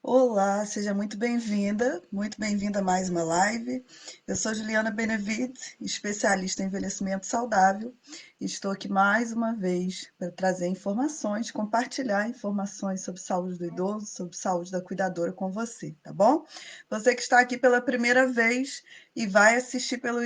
Olá, seja muito bem-vinda a mais uma live. Eu sou Juliana Benevides, especialista em envelhecimento saudável, e estou aqui mais uma vez para trazer informações, compartilhar informações sobre saúde do idoso, sobre saúde da cuidadora com você, tá bom? Você que está aqui pela primeira vez e vai assistir pelo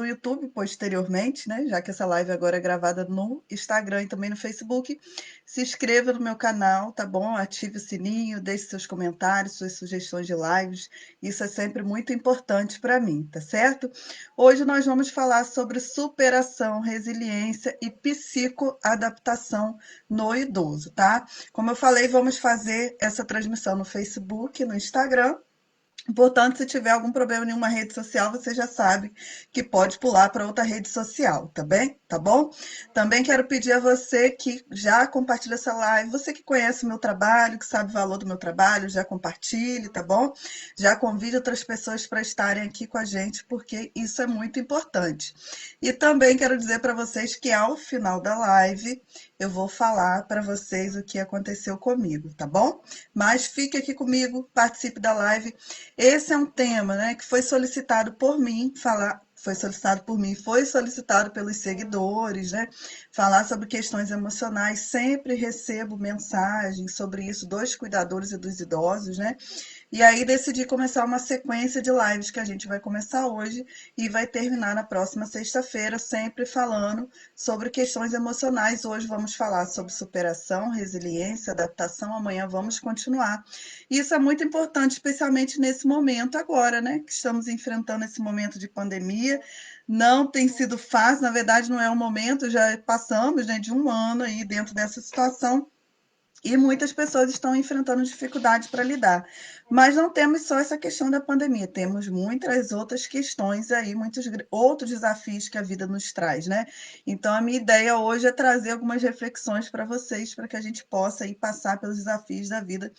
YouTube posteriormente, né? Já que essa live agora é gravada no Instagram e também no Facebook. Se inscreva no meu canal, tá bom? Ative o sininho, deixe seus comentários, suas sugestões de lives. Isso é sempre muito importante para mim, tá certo? Hoje nós vamos falar sobre superação, resiliência e psicoadaptação no idoso, tá? Como eu falei, vamos fazer essa transmissão no Facebook, no Instagram. Portanto, se tiver algum problema em uma rede social, você já sabe que pode pular para outra rede social, tá bem? Tá bom? Também quero pedir a você que já compartilha essa live, você que conhece o meu trabalho, que sabe o valor do meu trabalho, já compartilhe, tá bom? Já convide outras pessoas para estarem aqui com a gente, porque isso é muito importante. E também quero dizer para vocês que ao final da live eu vou falar para vocês o que aconteceu comigo, tá bom? Mas fique aqui comigo, participe da live. Esse é um tema, né, que foi solicitado por mim falar, foi solicitado pelos seguidores, né? Falar sobre questões emocionais. Sempre recebo mensagens sobre isso dos cuidadores e dos idosos, né? E aí decidi começar uma sequência de lives que a gente vai começar hoje e vai terminar na próxima sexta-feira, sempre falando sobre questões emocionais. Hoje vamos falar sobre superação, resiliência, adaptação. Amanhã vamos continuar. Isso é muito importante, especialmente nesse momento agora, né? Que estamos enfrentando esse momento de pandemia. Não tem sido fácil, na verdade, não é um momento, já passamos, né, de um ano aí dentro dessa situação. E muitas pessoas estão enfrentando dificuldades para lidar. Mas não temos só essa questão da pandemia, temos muitas outras questões aí, muitos outros desafios que a vida nos traz, né? Então, a minha ideia hoje é trazer algumas reflexões para vocês, para que a gente possa aí passar pelos desafios da vida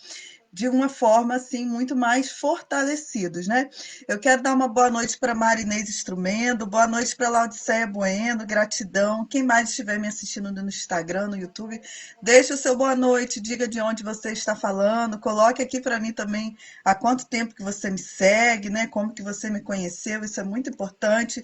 de uma forma assim muito mais fortalecidos, né? Eu quero dar uma boa noite para Marinês Instrumento, boa noite para Laudiceia Bueno, gratidão. Quem mais estiver me assistindo no Instagram, no YouTube, deixe o seu boa noite, diga de onde você está falando, coloque aqui para mim também há quanto tempo que você me segue, né? Como que você me conheceu, isso é muito importante.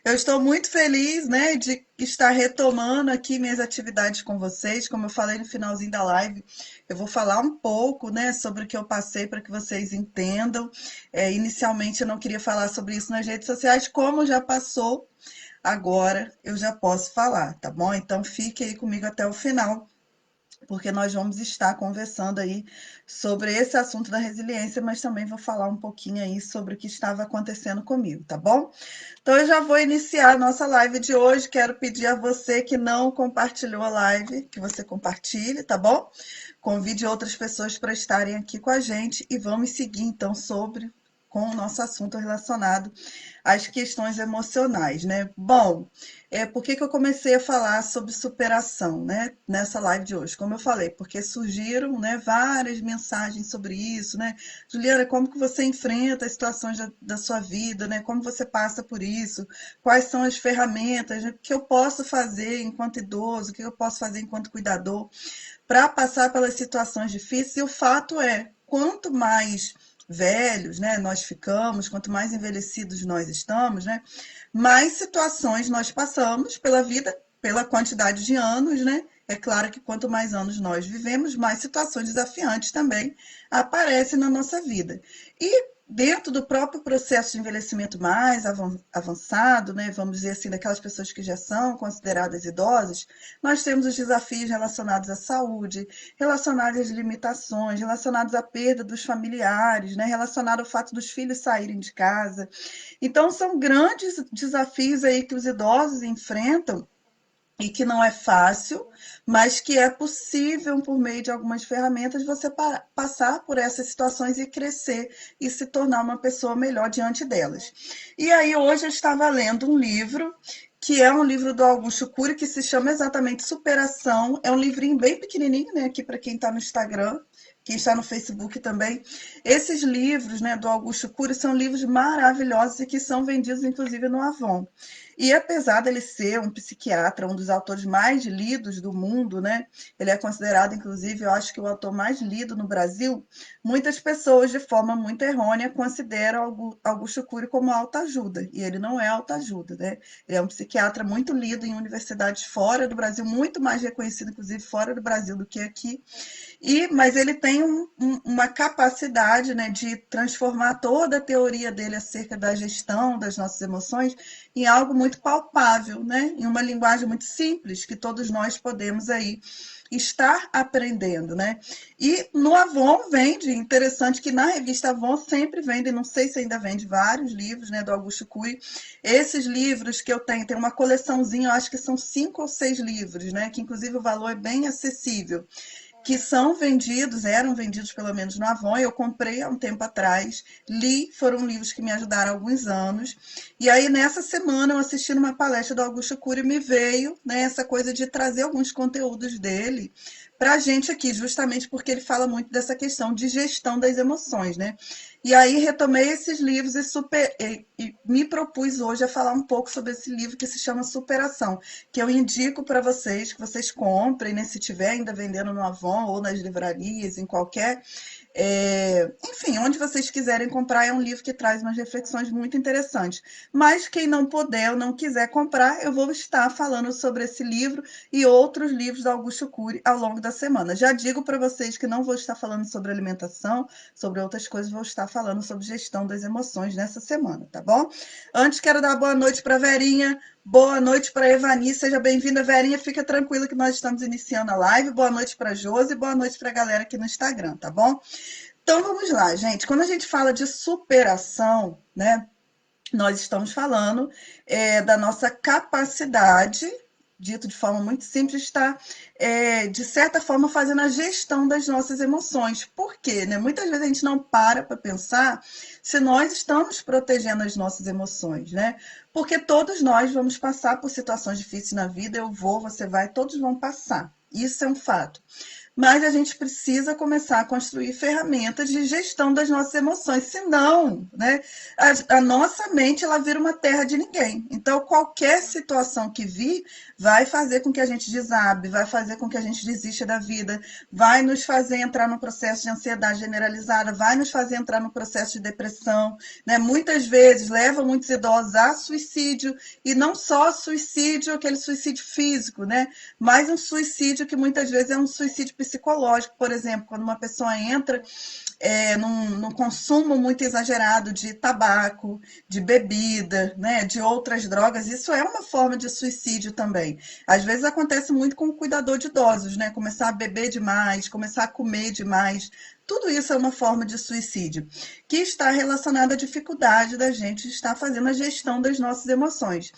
Eu estou muito feliz, né, de estar retomando aqui minhas atividades com vocês, como eu falei no finalzinho da live. Eu vou falar um pouco, né, sobre o que eu passei para que vocês entendam. Inicialmente eu não queria falar sobre isso nas redes sociais, como já passou, agora eu já posso falar, tá bom? Então fique aí comigo até o final, porque nós vamos estar conversando aí sobre esse assunto da resiliência, mas também vou falar um pouquinho aí sobre o que estava acontecendo comigo, tá bom? Então eu já vou iniciar a nossa live de hoje. Quero pedir a você que não compartilhou a live, que você compartilhe, tá bom? Convide outras pessoas para estarem aqui com a gente e vamos seguir então sobre com o nosso assunto relacionado às questões emocionais, né? Bom, por que eu comecei a falar sobre superação, né, nessa live de hoje? Como eu falei, porque surgiram, né, várias mensagens sobre isso, né? Juliana, como que você enfrenta as situações da sua vida, né? Como você passa por isso? Quais são as ferramentas, né, que eu posso fazer enquanto idoso, o que eu posso fazer enquanto cuidador para passar pelas situações difíceis? E o fato é, quanto mais velhos, né, nós ficamos, quanto mais envelhecidos nós estamos, né, mais situações nós passamos pela vida, pela quantidade de anos, né? É claro que quanto mais anos nós vivemos, mais situações desafiantes também aparecem na nossa vida. E dentro do próprio processo de envelhecimento mais avançado, né, vamos dizer assim, daquelas pessoas que já são consideradas idosas, nós temos os desafios relacionados à saúde, relacionados às limitações, relacionados à perda dos familiares, né, relacionado ao fato dos filhos saírem de casa. Então, são grandes desafios aí que os idosos enfrentam e que não é fácil, mas que é possível, por meio de algumas ferramentas, você passar por essas situações e crescer e se tornar uma pessoa melhor diante delas. E aí, hoje, eu estava lendo um livro, que é um livro do Augusto Cury, que se chama exatamente Superação. É um livrinho bem pequenininho, né, aqui para quem está no Instagram, quem está no Facebook também. Esses livros, né, do Augusto Cury são livros maravilhosos e que são vendidos, inclusive, no Avon. E apesar dele ser um psiquiatra, um dos autores mais lidos do mundo, né? Ele é considerado, inclusive, eu acho que o autor mais lido no Brasil. Muitas pessoas, de forma muito errônea, consideram Augusto Cury como autoajuda, e ele não é autoajuda, né? Ele é um psiquiatra muito lido em universidades fora do Brasil, muito mais reconhecido, inclusive, fora do Brasil do que aqui. Mas ele tem uma capacidade, né, de transformar toda a teoria dele acerca da gestão das nossas emoções em algo muito palpável, né, em uma linguagem muito simples que todos nós podemos aí estar aprendendo, né? E no Avon vende, interessante que na revista Avon sempre vende, não sei se ainda vende vários livros, né, do Augusto Cury. Esses livros que eu tenho, tem uma coleçãozinha, eu acho que são 5 ou 6 livros, né, que inclusive o valor é bem acessível, que são vendidos, eram vendidos pelo menos no Avon, eu comprei há um tempo atrás, li, foram livros que me ajudaram há alguns anos, e aí nessa semana eu assisti uma palestra do Augusto Cury e me veio, né, essa coisa de trazer alguns conteúdos dele para a gente aqui, justamente porque ele fala muito dessa questão de gestão das emoções, né? E aí retomei esses livros e me propus hoje a falar um pouco sobre esse livro que se chama Superação, que eu indico para vocês, que vocês comprem, né, se tiver ainda vendendo no Avon ou nas livrarias, em qualquer enfim, onde vocês quiserem comprar, é um livro que traz umas reflexões muito interessantes. Mas quem não puder ou não quiser comprar, eu vou estar falando sobre esse livro e outros livros da Augusto Cury ao longo da semana. Já digo para vocês que não vou estar falando sobre alimentação, sobre outras coisas, vou estar falando sobre gestão das emoções nessa semana, tá bom? Antes, quero dar boa noite para a Verinha. Boa noite para a Evani, seja bem-vinda, Verinha. Fica tranquila que nós estamos iniciando a live. Boa noite para a Josi, boa noite para a galera aqui no Instagram, tá bom? Então vamos lá, gente. Quando a gente fala de superação, né, nós estamos falando da nossa capacidade, dito de forma muito simples, está, de certa forma, fazendo a gestão das nossas emoções. Por quê? Né? Muitas vezes a gente não para pensar se nós estamos protegendo as nossas emoções, né? Porque todos nós vamos passar por situações difíceis na vida, eu vou, você vai, todos vão passar. Isso é um fato. Mas a gente precisa começar a construir ferramentas de gestão das nossas emoções, senão, né, a nossa mente ela vira uma terra de ninguém. Então, qualquer situação que vir vai fazer com que a gente desabe, vai fazer com que a gente desista da vida, vai nos fazer entrar no processo de ansiedade generalizada, vai nos fazer entrar no processo de depressão, né? Muitas vezes leva muitos idosos a suicídio, e não só suicídio, aquele suicídio físico, né? Mas um suicídio que muitas vezes é um suicídio psicológico, por exemplo, quando uma pessoa entra num consumo muito exagerado de tabaco, de bebida, né, de outras drogas, isso é uma forma de suicídio também. Às vezes acontece muito com o cuidador de idosos, né, começar a beber demais, começar a comer demais. Tudo isso é uma forma de suicídio, que está relacionada à dificuldade da gente estar fazendo a gestão das nossas emoções.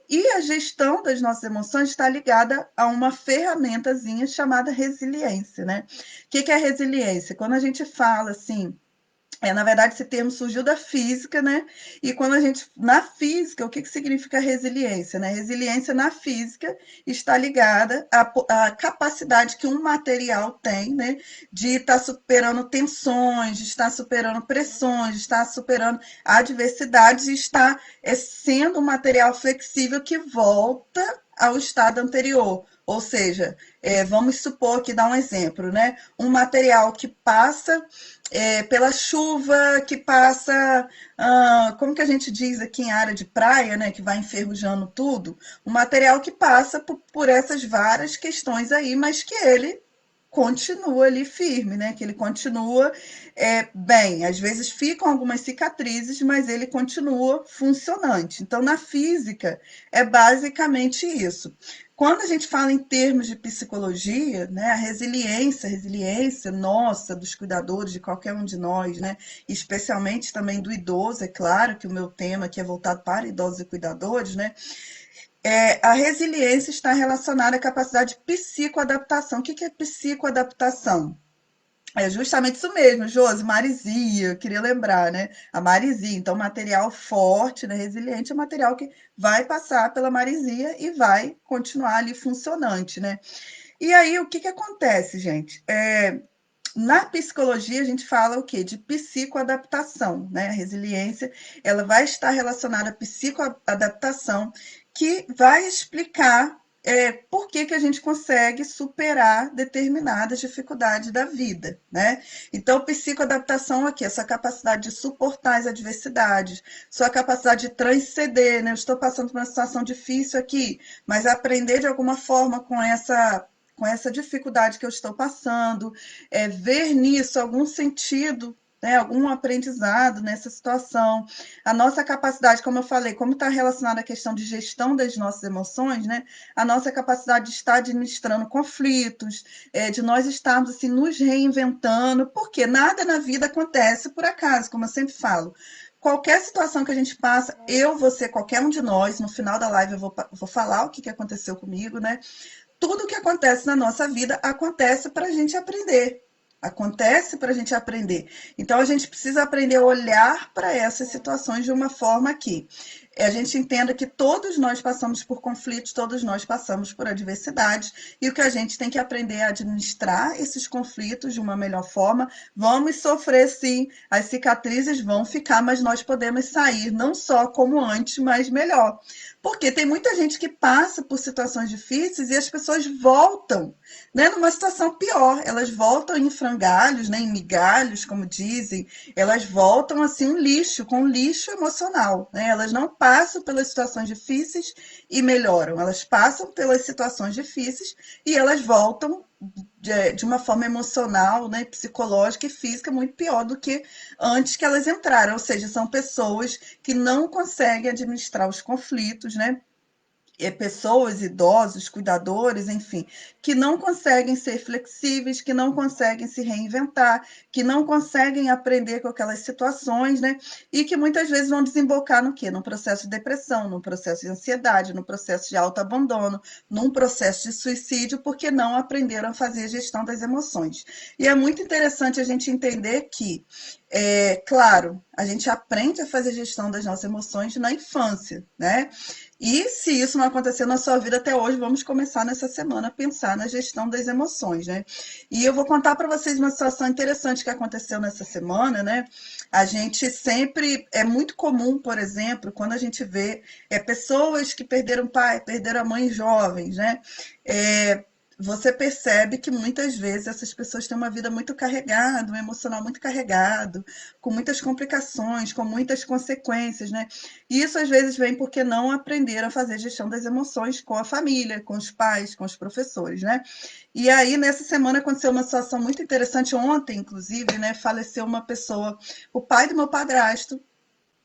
E a gestão das nossas emoções está ligada a uma ferramentazinha chamada resiliência, né? O que é resiliência? Quando a gente fala assim, na verdade, esse termo surgiu da física, né? E quando a gente, na física, o que significa resiliência, né? Resiliência na física está ligada à capacidade que um material tem, né? De estar superando tensões, de estar superando pressões, de estar superando adversidades, de estar sendo um material flexível que volta ao estado anterior. Ou seja, vamos supor que, dá um exemplo, né? Um material que passa pela chuva, que passa, como que a gente diz aqui em área de praia, né, que vai enferrujando tudo, um material que passa por essas várias questões aí, mas que ele continua ali firme, né? Que ele continua bem. Às vezes ficam algumas cicatrizes, mas ele continua funcionante. Então, na física, é basicamente isso. Quando a gente fala em termos de psicologia, né, a resiliência nossa, dos cuidadores, de qualquer um de nós, né, especialmente também do idoso, é claro que o meu tema aqui é voltado para idosos e cuidadores, né, a resiliência está relacionada à capacidade de psicoadaptação. O que é psicoadaptação? É justamente isso mesmo, Josi, marisia, eu queria lembrar, né? A marisia, então, material forte, né? Resiliente é material que vai passar pela marisia e vai continuar ali funcionante, né? E aí, o que acontece, gente? Na psicologia, a gente fala o quê? De psicoadaptação, né? A resiliência, ela vai estar relacionada à psicoadaptação, que vai explicar por que a gente consegue superar determinadas dificuldades da vida, né? Então, psicoadaptação aqui, essa capacidade de suportar as adversidades, sua capacidade de transcender, né? Eu estou passando por uma situação difícil aqui, mas aprender de alguma forma com essa dificuldade que eu estou passando, ver nisso algum sentido, né, algum aprendizado nessa situação. A nossa capacidade, como eu falei, como está relacionada à questão de gestão das nossas emoções, né, a nossa capacidade de estar administrando conflitos, de nós estarmos assim, nos reinventando, porque nada na vida acontece por acaso, como eu sempre falo. Qualquer situação que a gente passa, eu, você, qualquer um de nós, no final da live eu vou falar o que aconteceu comigo, né? Tudo que acontece na nossa vida acontece para a gente aprender. Acontece para a gente aprender. Então, a gente precisa aprender a olhar para essas situações de uma forma que a gente entenda que todos nós passamos por conflitos, todos nós passamos por adversidades, e o que a gente tem que aprender é administrar esses conflitos de uma melhor forma. Vamos sofrer, sim, as cicatrizes vão ficar, mas nós podemos sair não só como antes, mas melhor. Porque tem muita gente que passa por situações difíceis e as pessoas voltam, né, numa situação pior. Elas voltam em frangalhos, né, em migalhos, como dizem. Elas voltam assim um lixo, com um lixo emocional, né? Elas não passam pelas situações difíceis e melhoram. Elas passam pelas situações difíceis e elas voltam de uma forma emocional, né, psicológica e física muito pior do que antes que elas entraram. Ou seja, são pessoas que não conseguem administrar os conflitos, né? Pessoas, idosos, cuidadores, enfim, que não conseguem ser flexíveis, que não conseguem se reinventar, que não conseguem aprender com aquelas situações, né? E que muitas vezes vão desembocar no quê? Num processo de depressão, num processo de ansiedade, num processo de autoabandono, num processo de suicídio, porque não aprenderam a fazer a gestão das emoções. E é muito interessante a gente entender que, claro, a gente aprende a fazer gestão das nossas emoções na infância, né? E se isso não aconteceu na sua vida até hoje, vamos começar nessa semana a pensar na gestão das emoções, né? E eu vou contar para vocês uma situação interessante que aconteceu nessa semana, né? A gente sempre, é muito comum, por exemplo, quando a gente vê pessoas que perderam pai, perderam a mãe jovens, né? Você percebe que muitas vezes essas pessoas têm uma vida muito carregada, um emocional muito carregado, com muitas complicações, com muitas consequências, né? E isso às vezes vem porque não aprenderam a fazer gestão das emoções com a família, com os pais, com os professores, né? E aí, nessa semana, aconteceu uma situação muito interessante. Ontem, inclusive, né, faleceu uma pessoa, o pai do meu padrasto.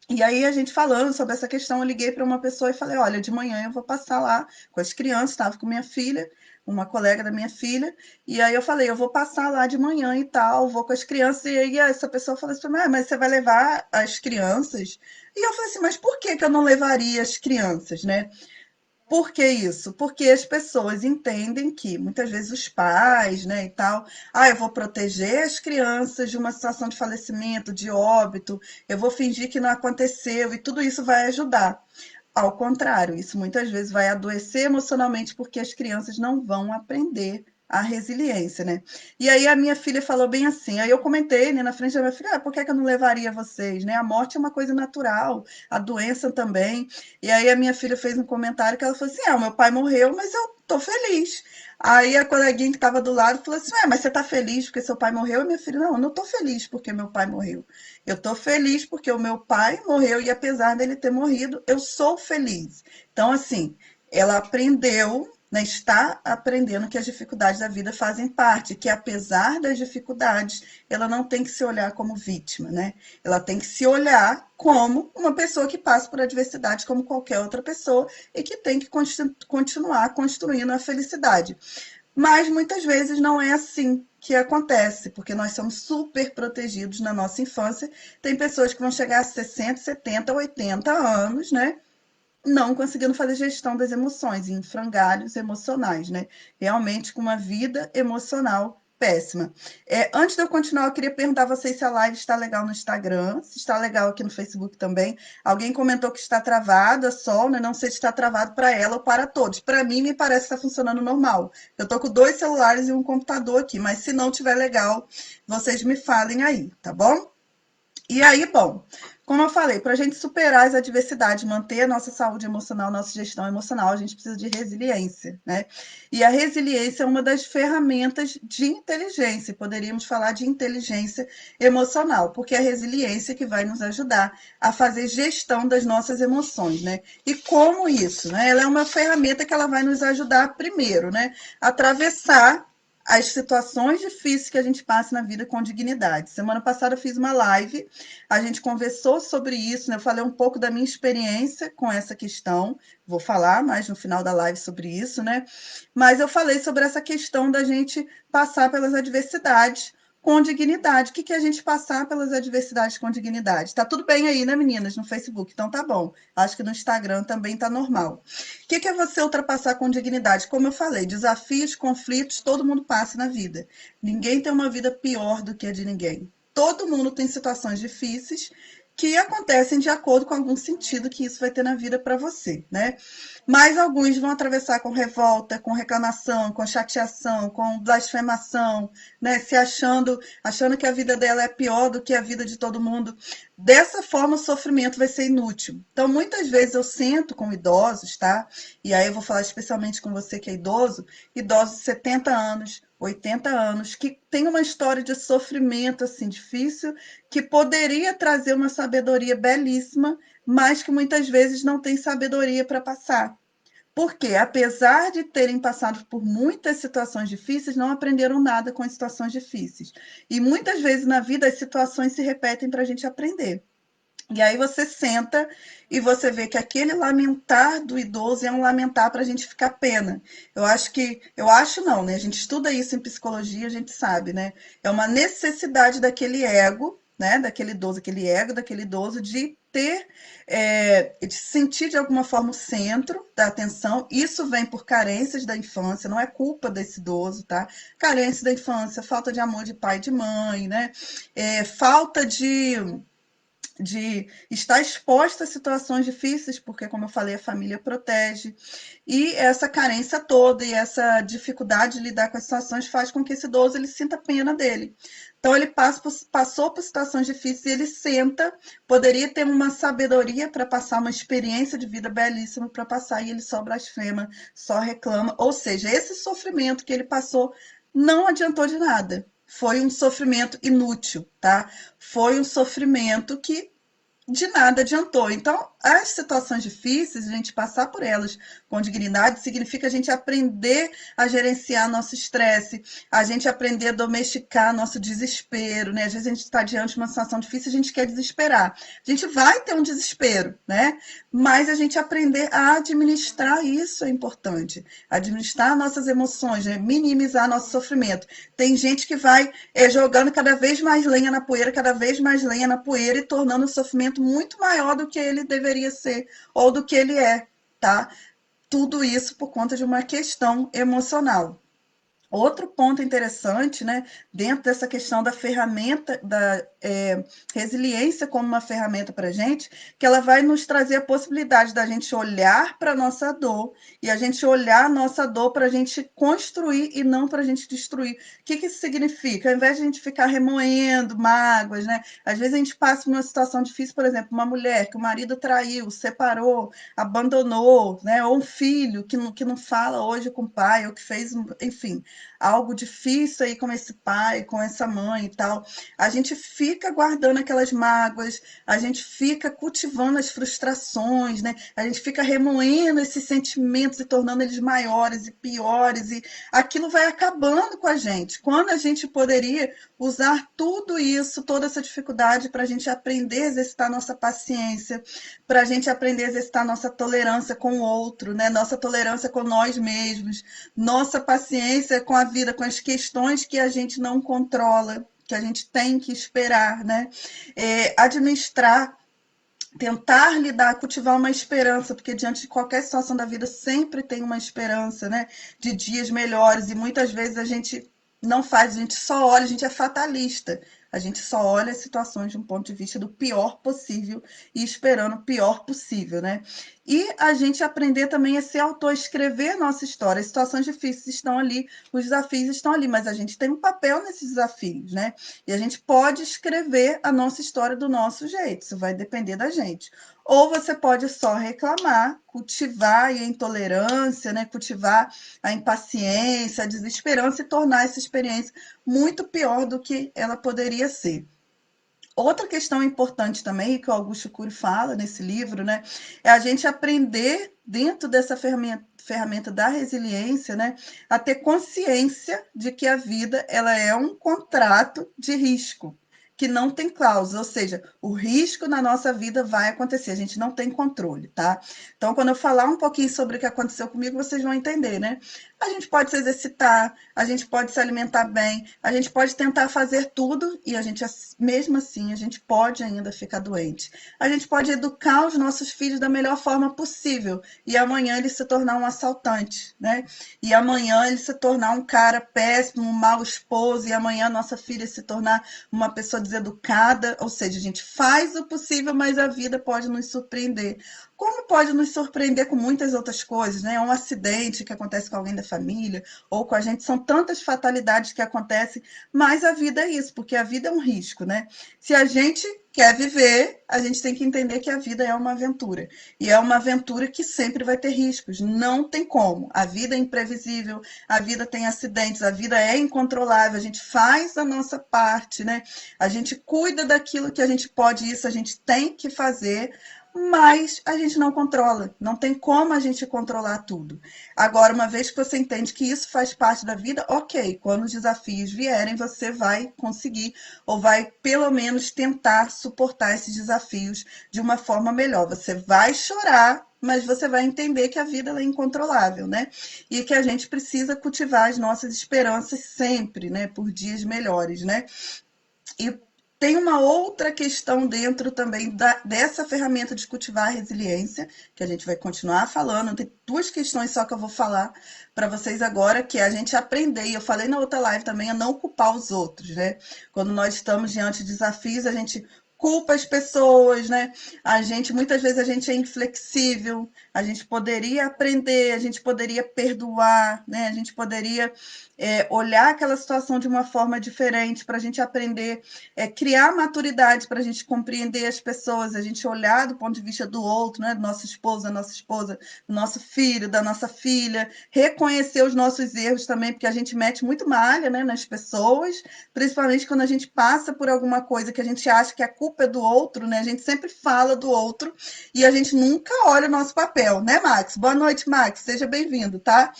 E aí, a gente falando sobre essa questão, eu liguei para uma pessoa e falei: olha, de manhã eu vou passar lá com as crianças, estava com minha filha, uma colega da minha filha, e aí eu falei: eu vou passar lá de manhã e tal, vou com as crianças. E aí, essa pessoa falou assim: mas você vai levar as crianças? E eu falei assim: mas por que eu não levaria as crianças, né? Por que isso? Porque as pessoas entendem que muitas vezes os pais, né, e tal, eu vou proteger as crianças de uma situação de falecimento, de óbito, eu vou fingir que não aconteceu e tudo isso vai ajudar. Ao contrário, isso muitas vezes vai adoecer emocionalmente porque as crianças não vão aprender a resiliência, né? E aí a minha filha falou bem assim, aí eu comentei, né, na frente da minha filha: por que eu não levaria vocês, né? A morte é uma coisa natural, a doença também. E aí a minha filha fez um comentário que ela falou assim: o meu pai morreu, mas eu tô feliz. Aí a coleguinha que estava do lado falou assim: mas você tá feliz porque seu pai morreu? E minha filha: não, eu não tô feliz porque meu pai morreu. Eu tô feliz porque o meu pai morreu e apesar dele ter morrido, eu sou feliz. Então, assim, ela aprendeu, né, está aprendendo que as dificuldades da vida fazem parte, que apesar das dificuldades, ela não tem que se olhar como vítima, né? Ela tem que se olhar como uma pessoa que passa por adversidade como qualquer outra pessoa e que tem que continuar construindo a felicidade. Mas muitas vezes não é assim que acontece, porque nós somos super protegidos na nossa infância. Tem pessoas que vão chegar a 60, 70, 80 anos, né? Não conseguindo fazer gestão das emoções, em frangalhos emocionais, né? Realmente com uma vida emocional péssima. Antes de eu continuar, eu queria perguntar a vocês se a live está legal no Instagram, se está legal aqui no Facebook também. Alguém comentou que está travado, a Sol, né? Não sei se está travado para ela ou para todos. Para mim, me parece que está funcionando normal. Eu estou com 2 celulares e um computador aqui, mas se não tiver legal, vocês me falem aí, tá bom? E aí, bom, como eu falei, para a gente superar as adversidades, manter a nossa saúde emocional, nossa gestão emocional, a gente precisa de resiliência, né? E a resiliência é uma das ferramentas de inteligência, poderíamos falar de inteligência emocional, porque é a resiliência que vai nos ajudar a fazer gestão das nossas emoções, né? E como isso, né? Ela é uma ferramenta que ela vai nos ajudar primeiro, né? A atravessar as situações difíceis que a gente passa na vida com dignidade. Semana passada eu fiz uma live, a gente conversou sobre isso, né? Eu falei um pouco da minha experiência com essa questão, vou falar mais no final da live sobre isso, né? Mas eu falei sobre essa questão da gente passar pelas adversidades com dignidade. O que é a gente passar pelas adversidades com dignidade? Tá tudo bem aí, né, meninas, no Facebook? Então tá bom. Acho que no Instagram também tá normal. O que é você ultrapassar com dignidade? Como eu falei, desafios, conflitos, todo mundo passa na vida. Ninguém tem uma vida pior do que a de ninguém. Todo mundo tem situações difíceis que acontecem de acordo com algum sentido que isso vai ter na vida para você, né? Mas alguns vão atravessar com revolta, com reclamação, com chateação, com blasfemação, né? Se achando que a vida dela é pior do que a vida de todo mundo. Dessa forma, o sofrimento vai ser inútil. Então, muitas vezes eu sento com idosos, tá? E aí eu vou falar especialmente com você que é idoso, idosos de 70 anos, 80 anos, que tem uma história de sofrimento assim difícil, que poderia trazer uma sabedoria belíssima, mas que muitas vezes não tem sabedoria para passar. Porque, apesar de terem passado por muitas situações difíceis, não aprenderam nada com as situações difíceis. E muitas vezes na vida as situações se repetem para a gente aprender. E aí você senta e você vê que aquele lamentar do idoso é um lamentar para a gente ficar pena. Eu acho não, né? A gente estuda isso em psicologia, a gente sabe, né? É uma necessidade daquele ego, né? Daquele idoso, aquele ego daquele idoso de ter, de sentir de alguma forma o centro da atenção. Isso vem por carências da infância, não é culpa desse idoso, tá? Carência da infância, falta de amor de pai e de mãe, né? Falta de estar exposta a situações difíceis, porque, como eu falei, a família protege. E essa carência toda e essa dificuldade de lidar com as situações faz com que esse idoso ele sinta pena dele. Então, ele passou por situações difíceis e ele senta, poderia ter uma sabedoria para passar, uma experiência de vida belíssima para passar, e ele só blasfema, só reclama. Ou seja, esse sofrimento que ele passou não adiantou de nada. Foi um sofrimento inútil, tá? Foi um sofrimento que de nada adiantou. Então, as situações difíceis, a gente passar por elas com dignidade, significa a gente aprender a gerenciar nosso estresse, a gente aprender a domesticar nosso desespero, né? Às vezes a gente está diante de uma situação difícil, a gente quer desesperar. A gente vai ter um desespero, né? Mas a gente aprender a administrar isso é importante. Administrar nossas emoções, né? Minimizar nosso sofrimento. Tem gente que vai jogando cada vez mais lenha na poeira, cada vez mais lenha na poeira e tornando o sofrimento muito maior do que ele deveria ser ou do que ele é, tá? Tudo isso por conta de uma questão emocional. Outro ponto interessante, né, dentro dessa questão da ferramenta, da resiliência como uma ferramenta para a gente, que ela vai nos trazer a possibilidade da gente olhar para a nossa dor e a gente olhar a nossa dor para a gente construir e não para a gente destruir. O que isso significa? Ao invés de a gente ficar remoendo mágoas, né, às vezes a gente passa por uma situação difícil, por exemplo, uma mulher que o marido traiu, separou, abandonou, né, ou um filho que não fala hoje com o pai, ou que fez, enfim, algo difícil aí com esse pai, com essa mãe e tal, a gente fica guardando aquelas mágoas, a gente fica cultivando as frustrações, né? A gente fica remoendo esses sentimentos e tornando eles maiores e piores, e aquilo vai acabando com a gente. Quando a gente poderia usar tudo isso, toda essa dificuldade para a gente aprender a exercitar nossa paciência, para a gente aprender a exercitar nossa tolerância com o outro, né? Nossa tolerância com nós mesmos, nossa paciência com a vida, com as questões que a gente não controla, que a gente tem que esperar, né? Administrar, tentar lidar, cultivar uma esperança, porque diante de qualquer situação da vida sempre tem uma esperança, né? De dias melhores, e muitas vezes a gente não faz, a gente só olha, a gente é fatalista. A gente só olha as situações de um ponto de vista do pior possível e esperando o pior possível, né? E a gente aprender também a se autoescrever a nossa história. As situações difíceis estão ali, os desafios estão ali, mas a gente tem um papel nesses desafios, né? E a gente pode escrever a nossa história do nosso jeito, isso vai depender da gente. Ou você pode só reclamar, cultivar a intolerância, né? Cultivar a impaciência, a desesperança e tornar essa experiência muito pior do que ela poderia ser. Outra questão importante também, que o Augusto Cury fala nesse livro, né, é a gente aprender dentro dessa ferramenta da resiliência, né, a ter consciência de que a vida ela é um contrato de risco, que não tem cláusula, ou seja, o risco na nossa vida vai acontecer, a gente não tem controle, tá? Então, quando eu falar um pouquinho sobre o que aconteceu comigo, vocês vão entender, né? A gente pode se exercitar, a gente pode se alimentar bem, a gente pode tentar fazer tudo e a gente, mesmo assim, a gente pode ainda ficar doente. A gente pode educar os nossos filhos da melhor forma possível e amanhã ele se tornar um assaltante, né? E amanhã ele se tornar um cara péssimo, um mau esposo, e amanhã nossa filha se tornar uma pessoa deseducada. Ou seja, a gente faz o possível, mas a vida pode nos surpreender. Como pode nos surpreender com muitas outras coisas, né? Um acidente que acontece com alguém da família ou com a gente, são tantas fatalidades que acontecem, mas a vida é isso, porque a vida é um risco, né? Se a gente quer viver, a gente tem que entender que a vida é uma aventura. E é uma aventura que sempre vai ter riscos, não tem como. A vida é imprevisível, a vida tem acidentes, a vida é incontrolável, a gente faz a nossa parte, né? A gente cuida daquilo que a gente pode, isso a gente tem que fazer, mas a gente não controla, não tem como a gente controlar tudo. Agora, uma vez que você entende que isso faz parte da vida, ok, quando os desafios vierem, você vai conseguir, ou vai pelo menos tentar suportar esses desafios de uma forma melhor. Você vai chorar, mas você vai entender que a vida é incontrolável, né? E que a gente precisa cultivar as nossas esperanças sempre, né? Por dias melhores, né? E tem uma outra questão dentro também dessa ferramenta de cultivar a resiliência, que a gente vai continuar falando. Tem duas questões só que eu vou falar para vocês agora, que é a gente aprender, e eu falei na outra live também, a não culpar os outros, né? Quando nós estamos diante de desafios, a gente culpa as pessoas, né? A gente, muitas vezes, a gente é inflexível, a gente poderia aprender, a gente poderia perdoar, né? A gente poderia olhar aquela situação de uma forma diferente para a gente aprender, criar maturidade para a gente compreender as pessoas, a gente olhar do ponto de vista do outro, né? Do nosso esposo, da nossa esposa, do nosso filho, da nossa filha, reconhecer os nossos erros também, porque a gente mete muito malha, né, nas pessoas, principalmente quando a gente passa por alguma coisa que a gente acha que a culpa é do outro, né? A gente sempre fala do outro e a gente nunca olha o nosso papel, né, Max? Boa noite, Max, seja bem-vindo, tá?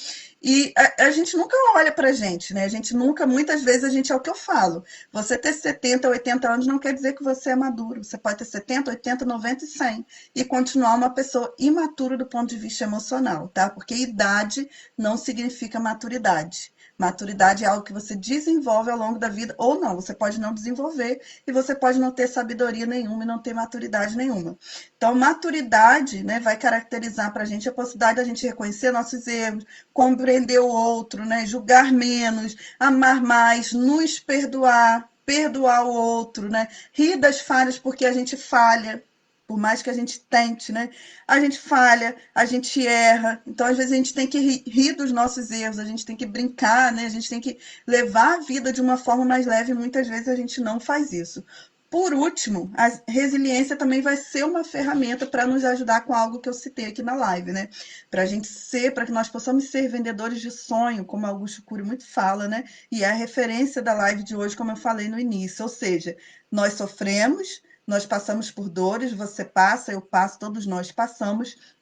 E a gente nunca olha para a gente, né? A gente nunca, muitas vezes, a gente é o que eu falo. Você ter 70, 80 anos não quer dizer que você é maduro. Você pode ter 70, 80, 90 e 100 e continuar uma pessoa imatura do ponto de vista emocional, tá? Porque idade não significa maturidade. Maturidade é algo que você desenvolve ao longo da vida, ou não, você pode não desenvolver e você pode não ter sabedoria nenhuma e não ter maturidade nenhuma. Então, maturidade, né, vai caracterizar para a gente a possibilidade da gente reconhecer nossos erros, compreender o outro, né, julgar menos, amar mais, nos perdoar, perdoar o outro, né, rir das falhas porque a gente falha, por mais que a gente tente, né? A gente falha, a gente erra. Então, às vezes, a gente tem que rir dos nossos erros, a gente tem que brincar, né? A gente tem que levar a vida de uma forma mais leve. E muitas vezes a gente não faz isso. Por último, a resiliência também vai ser uma ferramenta para nos ajudar com algo que eu citei aqui na live, né? Para a gente ser, para que nós possamos ser vendedores de sonho, como Augusto Cury muito fala, né? E é a referência da live de hoje, como eu falei no início. Ou seja, nós sofremos, nós passamos por dores, você passa, eu passo, todos nós passamos,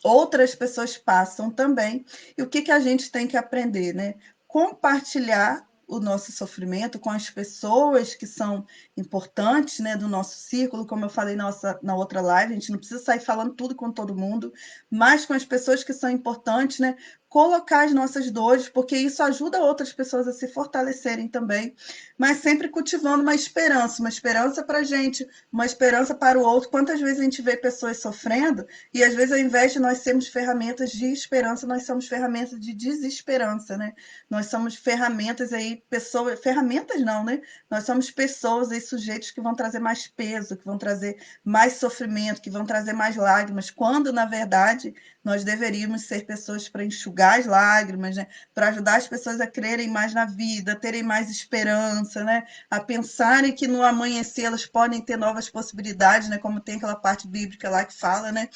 outras pessoas passam também. E o que, que a gente tem que aprender, né? Compartilhar o nosso sofrimento com as pessoas que são importantes, né, do nosso círculo, como eu falei na outra live, a gente não precisa sair falando tudo com todo mundo, mas com as pessoas que são importantes, né, colocar as nossas dores, porque isso ajuda outras pessoas a se fortalecerem também, mas sempre cultivando uma esperança para a gente, uma esperança para o outro. Quantas vezes a gente vê pessoas sofrendo e às vezes ao invés de nós sermos ferramentas de esperança, nós somos ferramentas de desesperança, né? Nós somos ferramentas aí, pessoas, ferramentas não, né? Nós somos pessoas e sujeitos que vão trazer mais peso, que vão trazer mais sofrimento, que vão trazer mais lágrimas, quando na verdade nós deveríamos ser pessoas para enxugar as lágrimas, né? Para ajudar as pessoas a crerem mais na vida, a terem mais esperança, né? A pensarem que no amanhecer elas podem ter novas possibilidades, né? Como tem aquela parte bíblica lá que fala, né?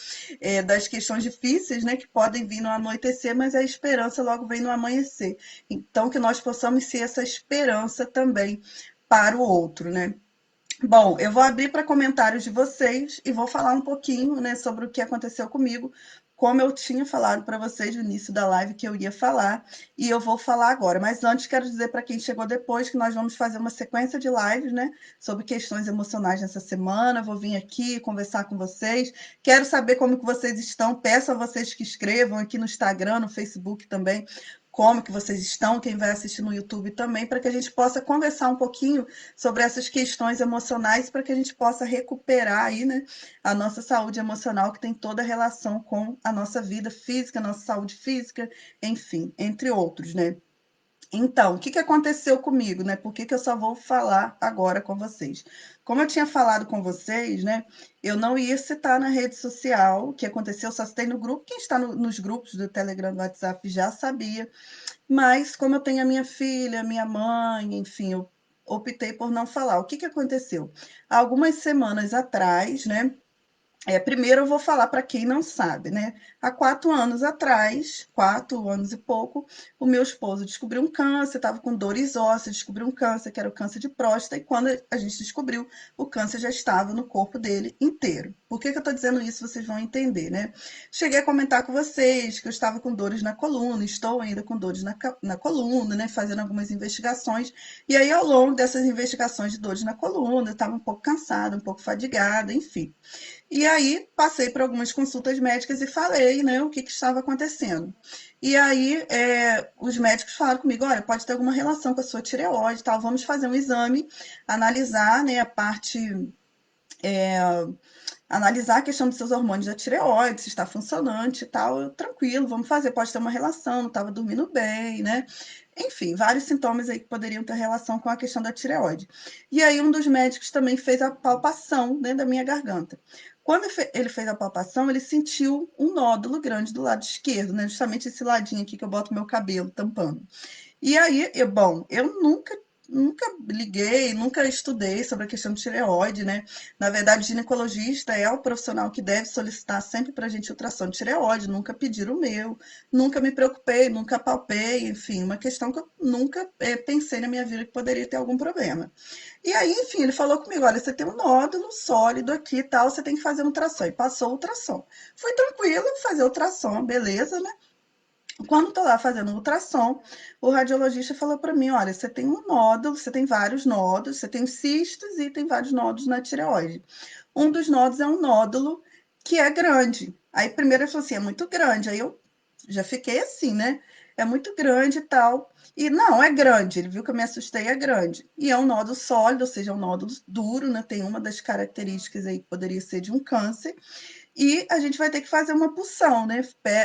Das questões difíceis, né? Que podem vir no anoitecer, mas a esperança logo vem no amanhecer. Então, que nós possamos ser essa esperança também para o outro, né? Bom, eu vou abrir para comentários de vocês e vou falar um pouquinho, né, sobre o que aconteceu comigo, como eu tinha falado para vocês no início da live que eu ia falar, e eu vou falar agora. Mas antes quero dizer para quem chegou depois que nós vamos fazer uma sequência de lives, né, sobre questões emocionais nessa semana. Vou vir aqui conversar com vocês. Quero saber como que vocês estão. Peço a vocês que escrevam aqui no Instagram, no Facebook também, como que vocês estão, quem vai assistir no YouTube também, para que a gente possa conversar um pouquinho sobre essas questões emocionais para que a gente possa recuperar aí, né, a nossa saúde emocional, que tem toda a relação com a nossa vida física, nossa saúde física, enfim, entre outros, né? Então, o que que aconteceu comigo, né? Por que que eu só vou falar agora com vocês? Como eu tinha falado com vocês, né? Eu não ia citar na rede social o que aconteceu, só citei no grupo. Quem está nos grupos do Telegram, do WhatsApp já sabia, mas como eu tenho a minha filha, minha mãe, enfim, eu optei por não falar. O que que aconteceu? Há algumas semanas atrás, né? Primeiro eu vou falar para quem não sabe, né? Há 4 anos atrás, 4 anos e pouco, o meu esposo descobriu um câncer, estava com dores ósseas, descobriu um câncer, que era o câncer de próstata, e quando a gente descobriu, o câncer já estava no corpo dele inteiro. Por que que eu estou dizendo isso? Vocês vão entender, né? Cheguei a comentar com vocês que eu estava com dores na coluna, estou ainda com dores na coluna, né? Fazendo algumas investigações, e aí ao longo dessas investigações de dores na coluna, eu estava um pouco cansada, um pouco fadigada, enfim. E aí passei por algumas consultas médicas e falei, né, o que que estava acontecendo. E aí os médicos falaram comigo, olha, pode ter alguma relação com a sua tireoide, e tal, vamos fazer um exame, analisar, né, a parte, é, analisar a questão dos seus hormônios da tireoide, se está funcionante e tal. Eu, tranquilo, vamos fazer, pode ter uma relação, não estava dormindo bem, né? Enfim, vários sintomas aí que poderiam ter relação com a questão da tireoide. E aí um dos médicos também fez a palpação dentro da minha garganta. Quando ele fez a palpação, ele sentiu um nódulo grande do lado esquerdo, né? Justamente esse ladinho aqui que eu boto meu cabelo tampando. E aí, bom, eu nunca liguei, nunca estudei sobre a questão de tireoide, né? Na verdade, o ginecologista é o profissional que deve solicitar sempre para a gente ultrassom de tireoide, nunca pediram o meu, nunca me preocupei, nunca palpei, enfim, uma questão que eu nunca pensei na minha vida que poderia ter algum problema. E aí, enfim, ele falou comigo, olha, você tem um nódulo sólido aqui e tal, você tem que fazer um ultrassom. E passou o ultrassom. Fui tranquilo, fazer ultrassom, beleza, né? Quando estou lá fazendo um ultrassom, o radiologista falou para mim: olha, você tem um nódulo, você tem vários nódulos, você tem cistos e tem vários nódulos na tireoide. Um dos nódulos é um nódulo que é grande. Aí, primeiro, ele falou assim: é muito grande. Aí eu já fiquei assim, né? É muito grande e tal. E não, é grande. Ele viu que eu me assustei, é grande. E é um nódulo sólido, ou seja, é um nódulo duro, né? Tem uma das características aí que poderia ser de um câncer. E a gente vai ter que fazer uma pulsão, né?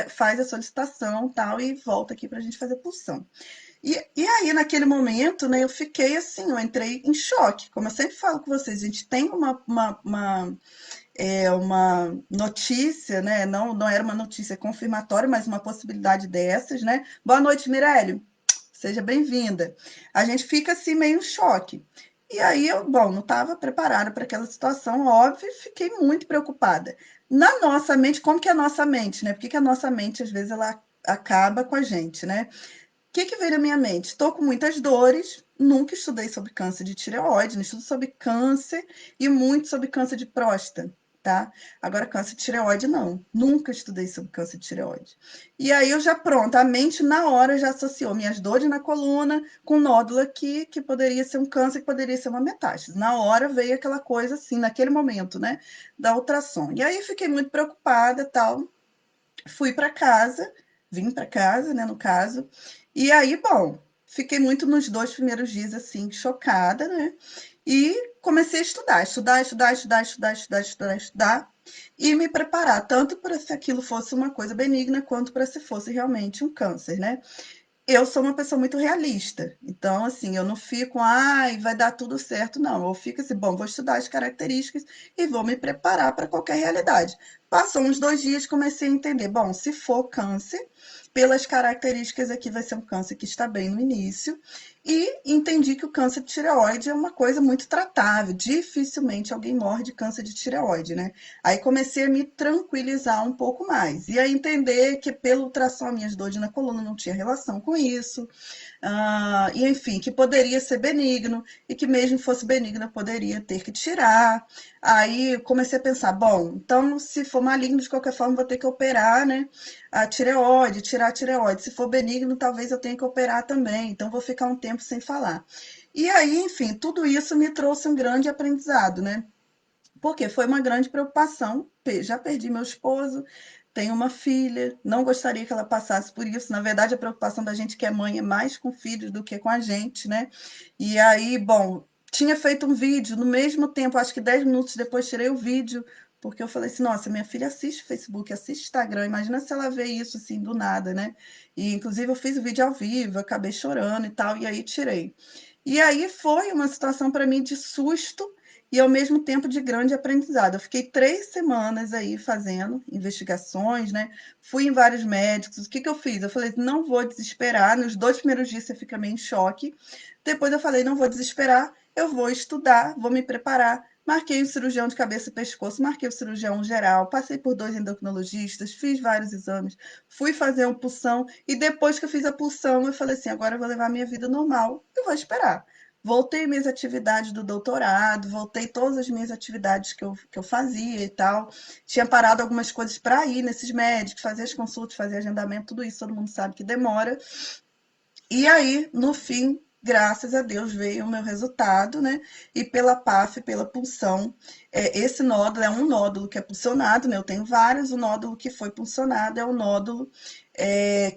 Faz a solicitação tal e volta aqui para a gente fazer pulsão. E aí, naquele momento, né, eu fiquei assim, eu entrei em choque. Como eu sempre falo com vocês, a gente tem uma notícia, né? Não era uma notícia confirmatória, mas uma possibilidade dessas, né? Boa noite, Mirelle. Seja bem-vinda. A gente fica assim meio em choque. E aí eu, bom, não estava preparada para aquela situação, óbvio, e fiquei muito preocupada. Na nossa mente, como que é a nossa mente, né? Por que que a nossa mente, às vezes, ela acaba com a gente, né? O que que veio na minha mente? Estou com muitas dores, nunca estudei sobre câncer de tireoide, não estudo sobre câncer e muito sobre câncer de próstata, tá? Agora, câncer de tireoide, não. Nunca estudei sobre câncer de tireoide. E aí eu já, pronto, a mente na hora já associou minhas dores na coluna com nódulo aqui, que poderia ser um câncer, que poderia ser uma metástase. Na hora veio aquela coisa assim, naquele momento, né, da ultrassom. E aí fiquei muito preocupada e tal. Fui para casa, vim para casa, né, no caso. E aí, bom, fiquei muito nos 2 primeiros dias, assim, chocada, né? E comecei a estudar e me preparar, tanto para se aquilo fosse uma coisa benigna, quanto para se fosse realmente um câncer, né? Eu sou uma pessoa muito realista, então, assim, eu não fico, ai, vai dar tudo certo, não. Eu fico assim, bom, vou estudar as características e vou me preparar para qualquer realidade. Passou uns 2 dias, comecei a entender, bom, se for câncer, pelas características aqui vai ser um câncer que está bem no início, e entendi que o câncer de tireoide é uma coisa muito tratável, dificilmente alguém morre de câncer de tireoide, né? Aí comecei a me tranquilizar um pouco mais, e a entender que pelo ultrassom minhas dores na coluna não tinha relação com isso, e enfim, que poderia ser benigno e que mesmo fosse benigno eu poderia ter que tirar. Aí comecei a pensar, bom, então se for maligno de qualquer forma vou ter que operar, né? A tireoide, tirar a tireoide. Se for benigno, talvez eu tenha que operar também, então vou ficar um tempo sem falar. E aí, enfim, tudo isso me trouxe um grande aprendizado, né? Porque foi uma grande preocupação. Já perdi meu esposo, tenho uma filha, não gostaria que ela passasse por isso. Na verdade, a preocupação da gente que é mãe é mais com filhos do que com a gente, né? E aí, bom, tinha feito um vídeo, no mesmo tempo, acho que 10 minutos depois tirei o vídeo, porque eu falei assim, nossa, minha filha assiste Facebook, assiste Instagram, imagina se ela vê isso assim do nada, né? E inclusive eu fiz o vídeo ao vivo, acabei chorando e tal, e aí tirei. E aí foi uma situação para mim de susto e ao mesmo tempo de grande aprendizado. Eu fiquei 3 semanas aí fazendo investigações, né? Fui em vários médicos. O que que eu fiz? Eu falei, não vou desesperar. Nos 2 primeiros dias você fica meio em choque. Depois eu falei, não vou desesperar, eu vou estudar, vou me preparar. Marquei um cirurgião de cabeça e pescoço, marquei o cirurgião geral, passei por 2 endocrinologistas, fiz vários exames, fui fazer uma punção e depois que eu fiz a punção, eu falei assim, agora eu vou levar a minha vida normal e vou esperar. Voltei minhas atividades do doutorado, voltei todas as minhas atividades que eu fazia e tal. Tinha parado algumas coisas para ir nesses médicos, fazer as consultas, fazer agendamento, tudo isso todo mundo sabe que demora. E aí, no fim, graças a Deus, veio o meu resultado, né? E pela PAF, pela punção, esse nódulo é um nódulo que é puncionado, né? Eu tenho vários, o nódulo que foi puncionado é o nódulo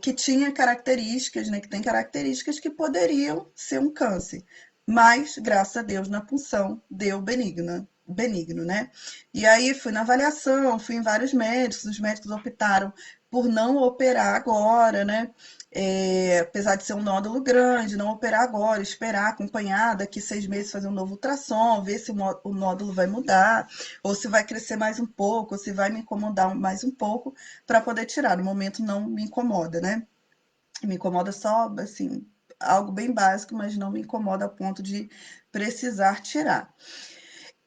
que tinha características, né? Que tem características que poderiam ser um câncer. Mas, graças a Deus, na punção deu benigno, né? E aí fui na avaliação, fui em vários médicos, os médicos optaram por não operar agora, né? Apesar de ser um nódulo grande, não operar agora, esperar, acompanhar daqui 6 meses, fazer um novo ultrassom, ver se o nódulo vai mudar, ou se vai crescer mais um pouco, ou se vai me incomodar mais um pouco, para poder tirar. No momento não me incomoda, né? Me incomoda só, assim, algo bem básico, mas não me incomoda a ponto de precisar tirar.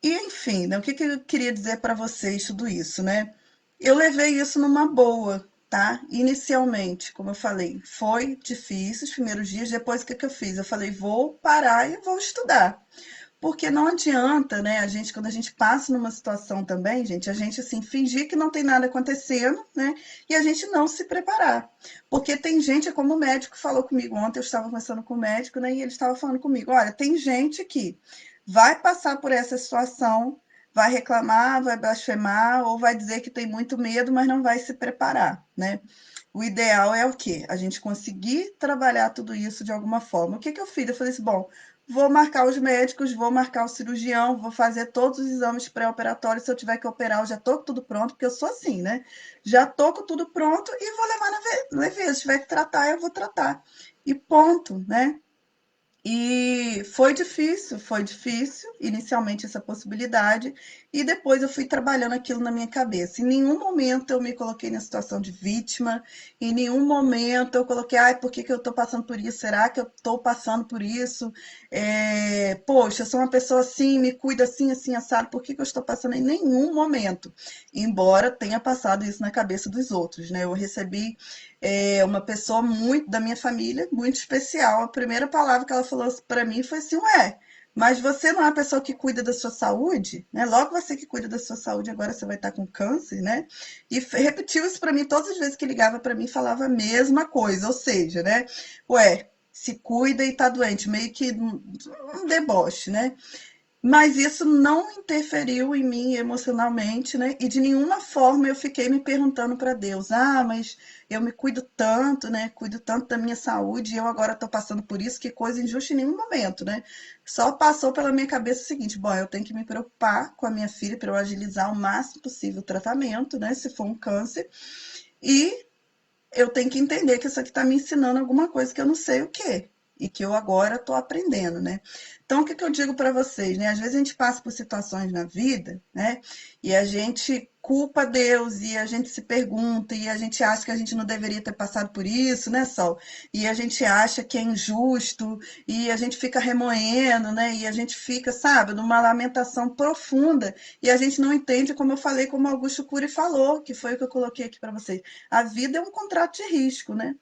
E, enfim, né, o que, que eu queria dizer para vocês tudo isso, né? Eu levei isso numa boa, tá? Inicialmente, como eu falei, foi difícil os primeiros dias. Depois, o que, que eu fiz? Eu falei, vou parar e vou estudar. Porque não adianta, né? Quando a gente passa numa situação também, gente, a gente assim fingir que não tem nada acontecendo, né? E a gente não se preparar. Porque tem gente, como o médico falou comigo ontem, eu estava conversando com o médico, né? E ele estava falando comigo: olha, tem gente que vai passar por essa situação, vai reclamar, vai blasfemar, ou vai dizer que tem muito medo, mas não vai se preparar, né? O ideal é o quê? A gente conseguir trabalhar tudo isso de alguma forma. O que que eu fiz? Eu falei assim, bom, vou marcar os médicos, vou marcar o cirurgião, vou fazer todos os exames pré-operatórios. Se eu tiver que operar, eu já tô com tudo pronto, porque eu sou assim, né? Já tô com tudo pronto e vou levar na leveza. Se tiver que tratar, eu vou tratar. E ponto, né? E foi difícil inicialmente essa possibilidade, e depois eu fui trabalhando aquilo na minha cabeça. Em nenhum momento eu me coloquei na situação de vítima, em nenhum momento eu coloquei, ai, por que que eu estou passando por isso? Será que eu estou passando por isso? Poxa, eu sou uma pessoa assim, me cuida assim, assim, assado, por que que eu estou passando? Em nenhum momento, embora tenha passado isso na cabeça dos outros, né? Eu recebi uma pessoa muito da minha família, muito especial. A primeira palavra que ela falou para mim foi assim: ué, mas você não é a pessoa que cuida da sua saúde, né? Logo você que cuida da sua saúde, agora você vai estar com câncer, né? E repetiu isso para mim todas as vezes que ligava para mim, falava a mesma coisa, ou seja, né? Ué, se cuida e tá doente, meio que um deboche, né? Mas isso não interferiu em mim emocionalmente, né? E de nenhuma forma eu fiquei me perguntando para Deus: ah, mas eu me cuido tanto, né? Cuido tanto da minha saúde e eu agora estou passando por isso, que coisa injusta em nenhum momento, né? Só passou pela minha cabeça o seguinte: bom, eu tenho que me preocupar com a minha filha para eu agilizar o máximo possível o tratamento, né? Se for um câncer, e eu tenho que entender que isso aqui está me ensinando alguma coisa que eu não sei o que e que eu agora estou aprendendo, né? Então, o que, que eu digo para vocês, né? Às vezes a gente passa por situações na vida, né? E a gente culpa Deus e a gente se pergunta e a gente acha que a gente não deveria ter passado por isso, né, Sol? E a gente acha que é injusto e a gente fica remoendo, né? E a gente fica, sabe, numa lamentação profunda e a gente não entende, como eu falei, como Augusto Cury falou, que foi o que eu coloquei aqui para vocês. A vida é um contrato de risco, né?